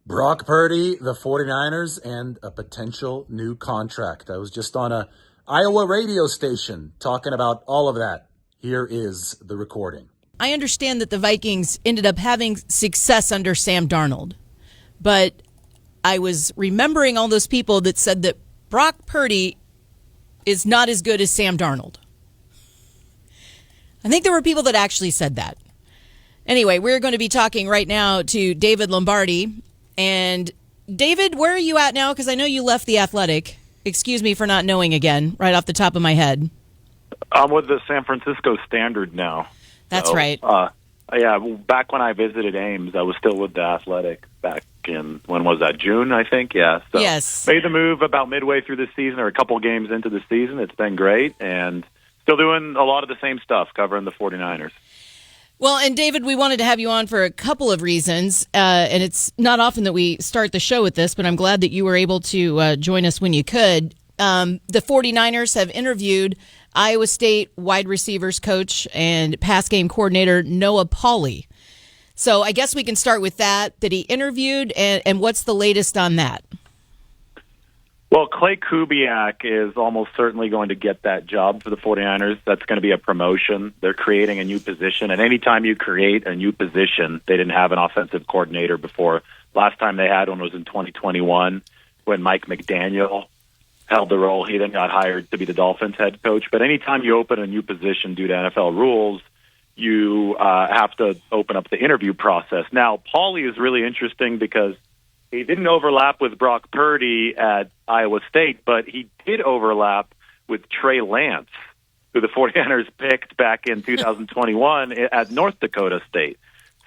Brock Purdy, the 49ers, and a potential new contract. I was just on a Iowa radio station talking about all of that. Here is the recording. I understand that the Vikings ended up having success under Sam Darnold, but I was remembering all those people that said that Brock Purdy is not as good as Sam Darnold. I think there were people that actually said that. Anyway, we're going to be talking right now to David Lombardi. And David, where are you at now? Because I know you left The Athletic. Excuse me for not knowing again, right off the top of my head. I'm with the San Francisco Standard now. That's right. Yeah, back when I visited Ames, I was still with The Athletic back in, when was that, June, I think? Yeah. So yes. Made the move about midway through the season, or a couple games into the season. It's been great, and still doing a lot of the same stuff, covering the 49ers. Well, and David, we wanted to have you on for a couple of reasons, and it's not often that we start the show with this, but I'm glad that you were able to join us when you could. The 49ers have interviewed Iowa State wide receivers coach and pass game coordinator Noah Paulie. So I guess we can start with that he interviewed, and what's the latest on that? Well, Clay Kubiak is almost certainly going to get that job for the 49ers. That's going to be a promotion. They're creating a new position, and anytime you create a new position, they didn't have an offensive coordinator before. Last time they had one was in 2021 when Mike McDaniel held the role. He then got hired to be the Dolphins head coach. But anytime you open a new position due to NFL rules, you have to open up the interview process. Now, Paulie is really interesting because he didn't overlap with Brock Purdy at Iowa State, but he did overlap with Trey Lance, who the 49ers picked back in 2021 at North Dakota State.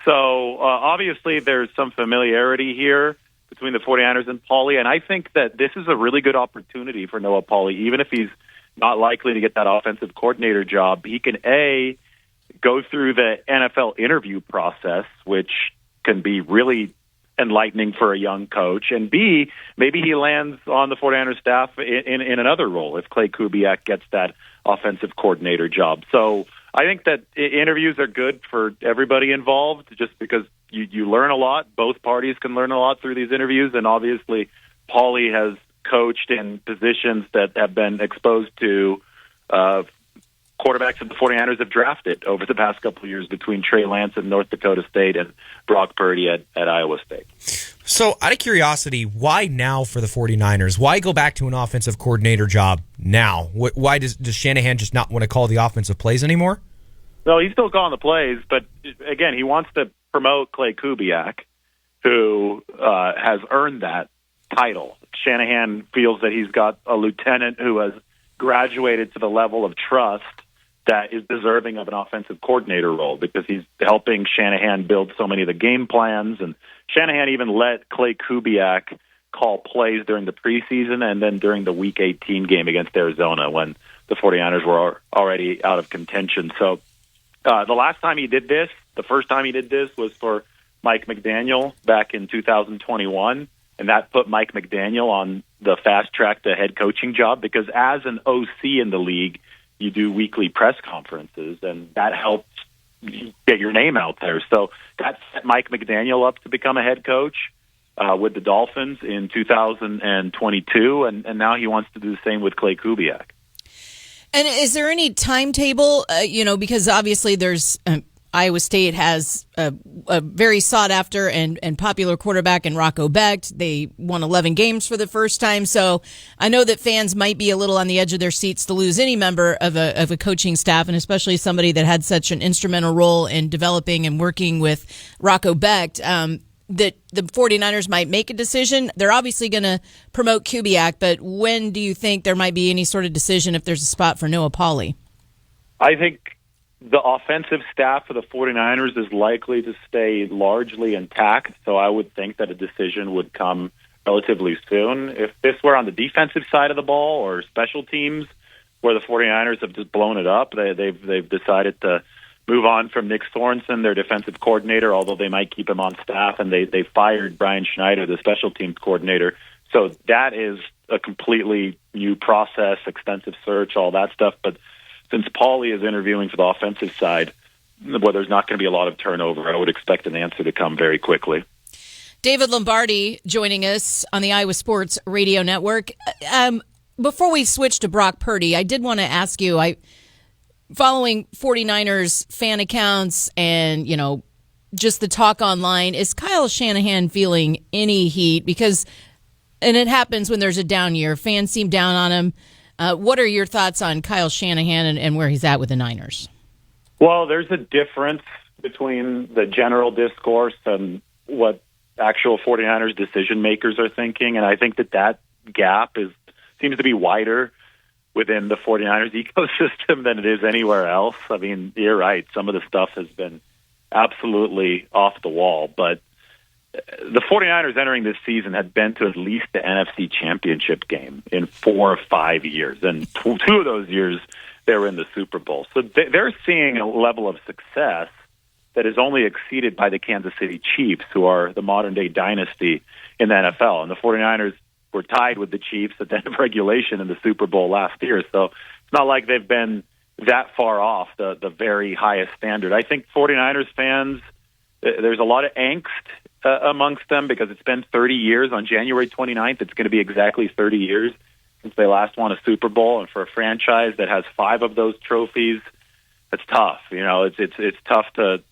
So obviously there's some familiarity here between the 49ers and Paulie, and I think that this is a really good opportunity for Noah Paulie. Even if he's not likely to get that offensive coordinator job, he can, A, go through the NFL interview process, which can be really enlightening for a young coach, and B, maybe he lands on the 49ers staff in another role if Clay Kubiak gets that offensive coordinator job. So I think that interviews are good for everybody involved just because you learn a lot. Both parties can learn a lot through these interviews, and obviously Paulie has coached in positions that have been exposed to quarterbacks that the 49ers have drafted over the past couple of years between Trey Lance at North Dakota State and Brock Purdy at Iowa State. So, out of curiosity, why now for the 49ers? Why go back to an offensive coordinator job now? Why does Shanahan just not want to call the offensive plays anymore? No, he's still calling the plays, but again, he wants to promote Clay Kubiak, who has earned that title. Shanahan feels that he's got a lieutenant who has graduated to the level of trust that is deserving of an offensive coordinator role because he's helping Shanahan build so many of the game plans. And Shanahan even let Clay Kubiak call plays during the preseason and then during the Week 18 game against Arizona when the 49ers were already out of contention. So the last time he did this, the first time he did this was for Mike McDaniel back in 2021. And that put Mike McDaniel on the fast track to head coaching job because as an OC in the league, you do weekly press conferences, and that helps get your name out there. So that set Mike McDaniel up to become a head coach with the Dolphins in 2022, and now he wants to do the same with Clay Kubiak. And is there any timetable, because obviously there's Iowa State has a very sought-after and popular quarterback in Rocco Becht. They won 11 games for the first time. So I know that fans might be a little on the edge of their seats to lose any member of a coaching staff, and especially somebody that had such an instrumental role in developing and working with Rocco Becht, that the 49ers might make a decision. They're obviously going to promote Kubiak, but when do you think there might be any sort of decision if there's a spot for Noah Paulie? I think the offensive staff for the 49ers is likely to stay largely intact, so I would think that a decision would come relatively soon. If this were on the defensive side of the ball or special teams, where the 49ers have just blown it up, they've decided to move on from Nick Sorensen, their defensive coordinator, although they might keep him on staff, and they fired Brian Schneider, the special teams coordinator. So that is a completely new process, extensive search, all that stuff. But since Paulie is interviewing for the offensive side, where there's not going to be a lot of turnover, I would expect an answer to come very quickly. David Lombardi joining us on the Iowa Sports Radio Network. Before we switch to Brock Purdy, I did want to ask you, following 49ers fan accounts and, just the talk online, is Kyle Shanahan feeling any heat? And it happens when there's a down year. Fans seem down on him. What are your thoughts on Kyle Shanahan and where he's at with the Niners? Well, there's a difference between the general discourse and what actual 49ers decision makers are thinking, and I think that gap seems to be wider within the 49ers ecosystem than it is anywhere else. I mean, you're right. Some of the stuff has been absolutely off the wall, but the 49ers entering this season had been to at least the NFC Championship game in 4 or 5 years, and two of those years they were in the Super Bowl. So they're seeing a level of success that is only exceeded by the Kansas City Chiefs, who are the modern-day dynasty in the NFL. And the 49ers were tied with the Chiefs at the end of regulation in the Super Bowl last year. So it's not like they've been that far off the very highest standard. I think 49ers fans, there's a lot of angst amongst them because it's been 30 years. On January 29th, it's going to be exactly 30 years since they last won a Super Bowl. And for a franchise that has 5 of those trophies, it's tough. It's tough to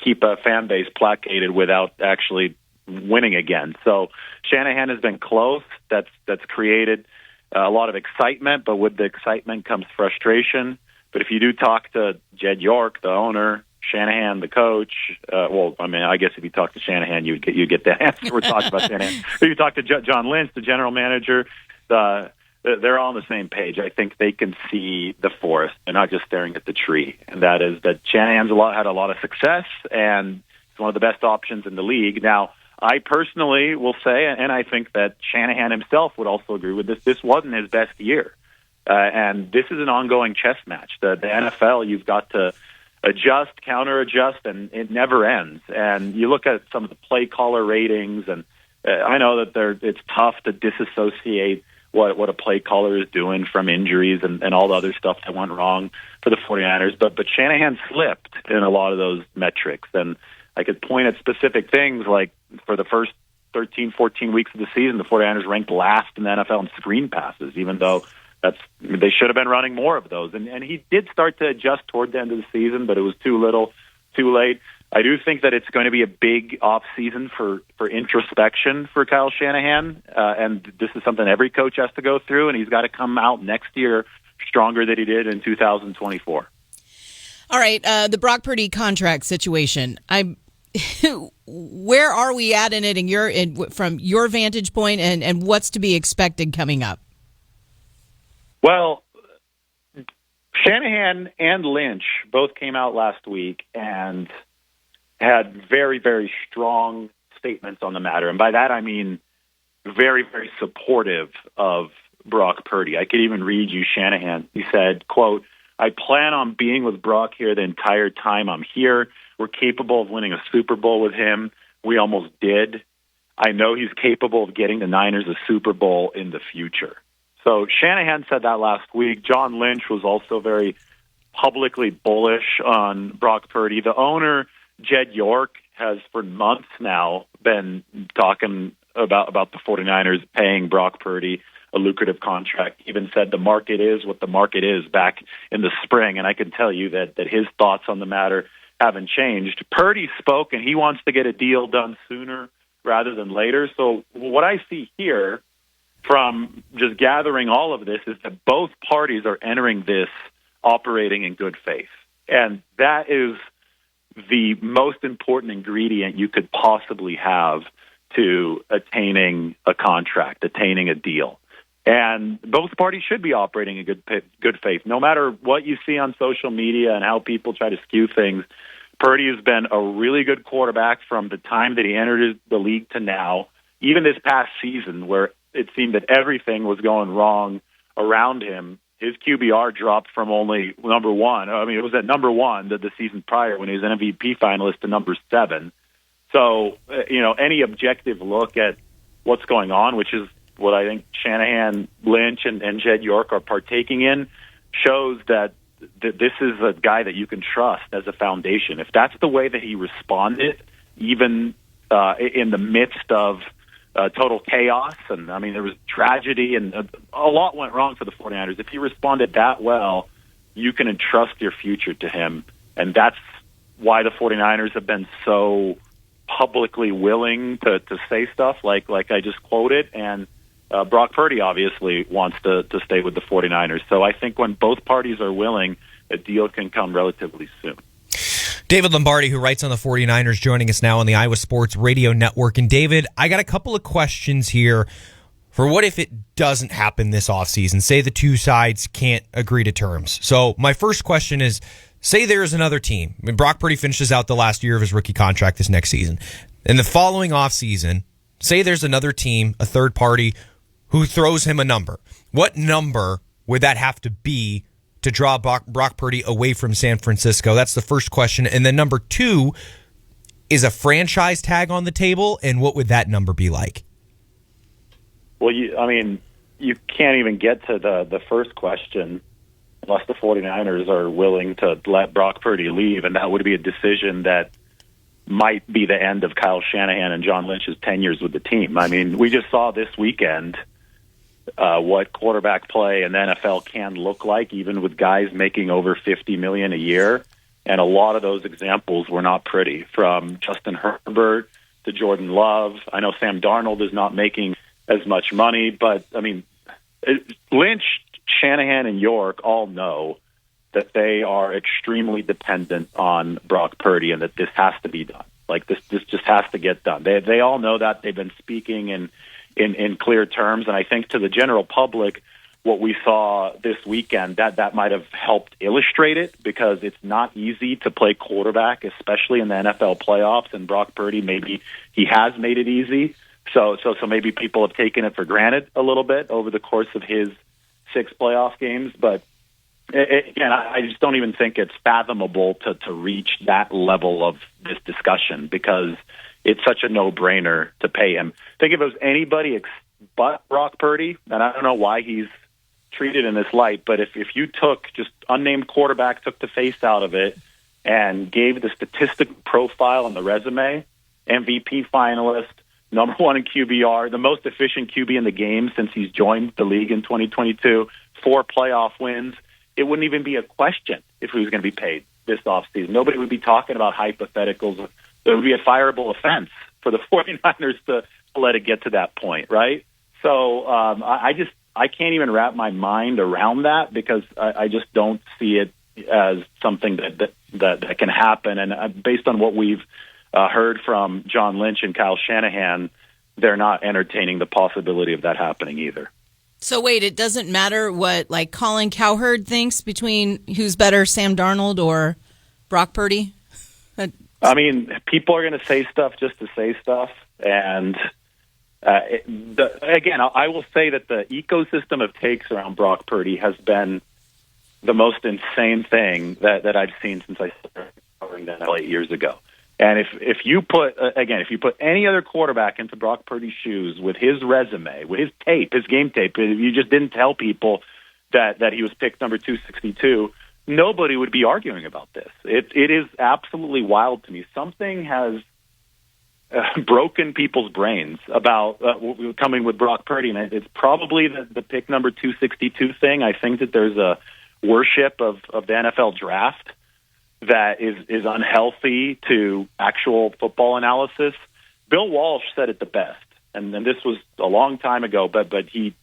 keep a fan base placated without actually winning again. So Shanahan has been close. That's created a lot of excitement, but with the excitement comes frustration. But if you do talk to Jed York, the owner, Shanahan, the coach, I guess if you talk to Shanahan, you get the answer. We're talking about Shanahan. If you talk to John Lynch, the general manager, they're all on the same page. I think they can see the forest. They're not just staring at the tree. And that is that Shanahan's had a lot of success, and it's one of the best options in the league. Now, I personally will say, and I think that Shanahan himself would also agree with this wasn't his best year. And this is an ongoing chess match. The NFL, you've got to adjust, counter-adjust, and it never ends. And you look at some of the play caller ratings, and I know that it's tough to disassociate what a play caller is doing from injuries and all the other stuff that went wrong for the 49ers. But Shanahan slipped in a lot of those metrics. And I could point at specific things like for the first 13, 14 weeks of the season, the 49ers ranked last in the NFL in screen passes, even though they should have been running more of those. And he did start to adjust toward the end of the season, but it was too little, too late. I do think that it's going to be a big off-season for introspection for Kyle Shanahan, and this is something every coach has to go through, and he's got to come out next year stronger than he did in 2024. All right, the Brock Purdy contract situation. Where are we at in it from your vantage point, and what's to be expected coming up? Well, Shanahan and Lynch both came out last week and had very, very strong statements on the matter. And by that, I mean very, very supportive of Brock Purdy. I could even read you Shanahan. He said, quote, "I plan on being with Brock here the entire time I'm here. We're capable of winning a Super Bowl with him. We almost did. I know he's capable of getting the Niners a Super Bowl in the future." So Shanahan said that last week. John Lynch was also very publicly bullish on Brock Purdy. The owner, Jed York, has for months now been talking about the 49ers paying Brock Purdy a lucrative contract. He even said the market is what the market is back in the spring. And I can tell you that his thoughts on the matter haven't changed. Purdy spoke, and he wants to get a deal done sooner rather than later. So what I see here from just gathering all of this is that both parties are entering this operating in good faith. And that is the most important ingredient you could possibly have to attaining a contract, attaining a deal. And both parties should be operating in good faith. No matter what you see on social media and how people try to skew things, Purdy has been a really good quarterback from the time that he entered the league to now. Even this past season, where it seemed that everything was going wrong around him, his QBR dropped from only number one. I mean, it was at number one the season prior when he was an MVP finalist to number 7. So, any objective look at what's going on, which is what I think Shanahan, Lynch, and Jed York are partaking in, shows that this is a guy that you can trust as a foundation. If that's the way that he responded, even in the midst of total chaos. And, I mean, there was tragedy, and a lot went wrong for the 49ers. If he responded that well, you can entrust your future to him. And that's why the 49ers have been so publicly willing to say stuff like I just quoted. And Brock Purdy obviously wants to stay with the 49ers. So I think when both parties are willing, a deal can come relatively soon. David Lombardi, who writes on the 49ers, joining us now on the Iowa Sports Radio Network. And David, I got a couple of questions here for what if it doesn't happen this offseason? Say the two sides can't agree to terms. So my first question is, say there's another team. I mean, Brock Purdy finishes out the last year of his rookie contract this next season. In the following offseason, say there's another team, a third party, who throws him a number. What number would that have to be to draw Brock Purdy away from San Francisco? That's the first question. And then number two, is a franchise tag on the table, and what would that number be like? Well, you can't even get to the first question unless the 49ers are willing to let Brock Purdy leave, and that would be a decision that might be the end of Kyle Shanahan and John Lynch's tenures with the team. I mean, we just saw this weekend what quarterback play in the NFL can look like, even with guys making over $50 million a year. And a lot of those examples were not pretty, from Justin Herbert to Jordan Love. I know Sam Darnold is not making as much money, but I mean, Lynch, Shanahan, and York all know that they are extremely dependent on Brock Purdy and that this has to be done. Like this just has to get done. They all know that. They've been speaking in clear terms, and I think to the general public, what we saw this weekend, that might have helped illustrate it, because it's not easy to play quarterback, especially in the NFL playoffs, and Brock Purdy, maybe he has made it easy. So maybe people have taken it for granted a little bit over the course of his 6 playoff games. But again, I just don't even think it's fathomable to reach that level of this discussion, because it's such a no-brainer to pay him. Think if it was anybody but Brock Purdy, and I don't know why he's treated in this light, but if you took just unnamed quarterback, took the face out of it, and gave the statistical profile on the resume, MVP finalist, number 1 in QBR, the most efficient QB in the game since he's joined the league in 2022, 4 playoff wins, it wouldn't even be a question if he was going to be paid this offseason. Nobody would be talking about hypotheticals. It would be a fireable offense for the 49ers to let it get to that point, right? So I can't even wrap my mind around that, because I just don't see it as something that can happen. And based on what we've heard from John Lynch and Kyle Shanahan, they're not entertaining the possibility of that happening either. So wait, it doesn't matter what like Colin Cowherd thinks between who's better, Sam Darnold or Brock Purdy? I mean, people are going to say stuff just to say stuff. And again, I will say that the ecosystem of takes around Brock Purdy has been the most insane thing that I've seen since I started covering the NFL 8 years ago. And if you put any other quarterback into Brock Purdy's shoes with his resume, with his tape, his game tape, if you just didn't tell people that he was picked number 262, nobody would be arguing about this. It is absolutely wild to me. Something has broken people's brains about coming with Brock Purdy, and it's probably the pick number 262 thing. I think that there's a worship of the NFL draft that is unhealthy to actual football analysis. Bill Walsh said it the best, and this was a long time ago, but he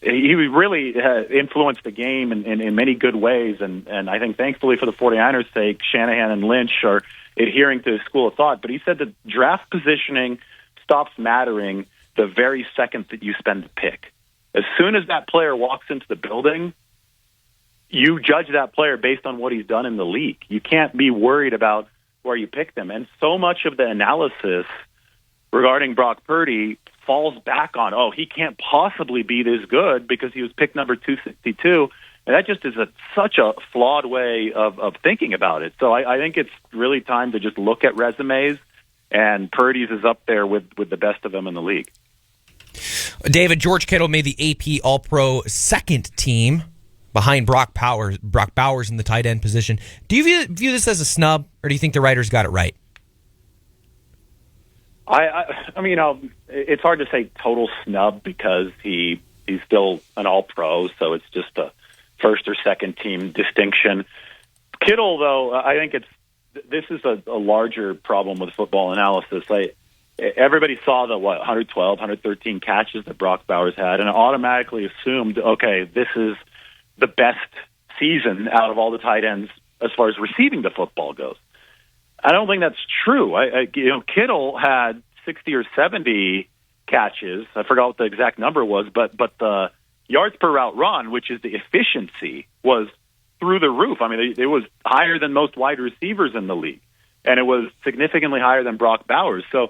really influenced the game in many good ways, and I think thankfully for the 49ers' sake, Shanahan and Lynch are adhering to his school of thought. But he said that draft positioning stops mattering the very second that you spend the pick. As soon as that player walks into the building, you judge that player based on what he's done in the league. You can't be worried about where you pick them. And so much of the analysis regarding Brock Purdy falls back on, he can't possibly be this good because he was picked number 262. And that just is such a flawed way of thinking about it. So I think it's really time to just look at resumes, and Purdy's is up there with the best of them in the league. David, George Kittle made the AP All-Pro second team behind Brock Bowers in the tight end position. Do you view this as a snub, or do you think the writers got it right? I mean, it's hard to say total snub because he's still an All-Pro, so it's just a first or second team distinction. Kittle, though, I think this is a larger problem with football analysis. Everybody saw the 112, 113 catches that Brock Bowers had, and automatically assumed, okay, this is the best season out of all the tight ends as far as receiving the football goes. I don't think that's true. Kittle had 60 or 70 catches. I forgot what the exact number was, but the yards per route run, which is the efficiency, was through the roof. I mean, it was higher than most wide receivers in the league, and it was significantly higher than Brock Bowers. So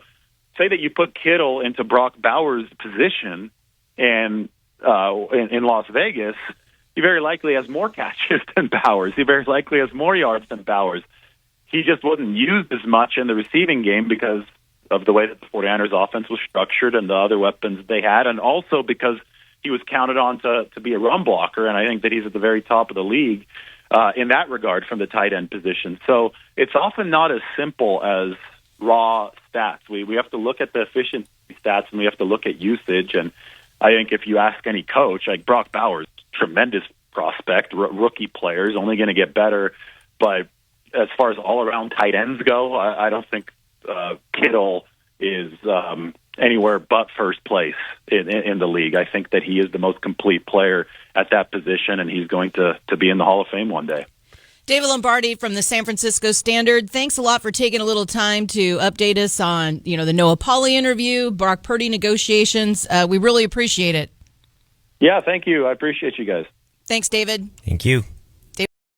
say that you put Kittle into Brock Bowers' position in Las Vegas, he very likely has more catches than Bowers. He very likely has more yards than Bowers. He just wasn't used as much in the receiving game because of the way that the 49ers offense was structured and the other weapons they had, and also because he was counted on to be a run blocker, and I think that he's at the very top of the league in that regard from the tight end position. So it's often not as simple as raw stats. We have to look at the efficiency stats, and we have to look at usage, and I think if you ask any coach, like Brock Bowers, tremendous prospect, rookie player, is only going to get better, but as far as all-around tight ends go, I don't think Kittle is anywhere but first place in the league. I think that he is the most complete player at that position, and he's going to be in the Hall of Fame one day. David Lombardi from the San Francisco Standard, thanks a lot for taking a little time to update us on the Noah Paulie interview, Brock Purdy negotiations. We really appreciate it. Yeah, thank you. I appreciate you guys. Thanks, David. Thank you.